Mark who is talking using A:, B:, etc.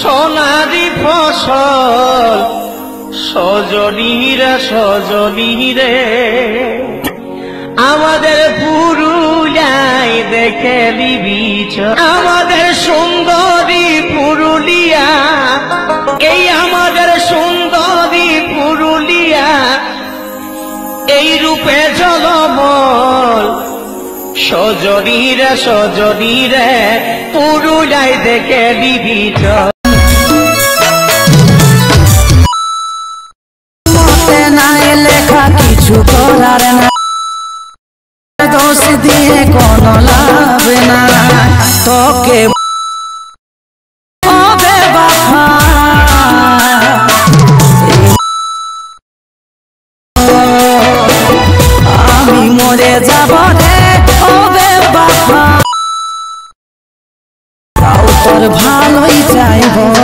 A: সোনারি ফসল সজনীরা সজনীরে আমাদের পুরুলিয়ায় দেখে লিবিছ আমাদের সুন্দরী পুরুলিয়া এই আমাদের সুন্দরী পুরুলিয়া এই রূপে জলমল সজনীরা সজনীরে পুরুলিয়ায় দেখে লিবিছ
B: কিছু করার না দোষ দিয়ে কোনো লাভ না তোকে আমি মরে যাব রে ওবে বাবা তাও তোর ভালোই চাইব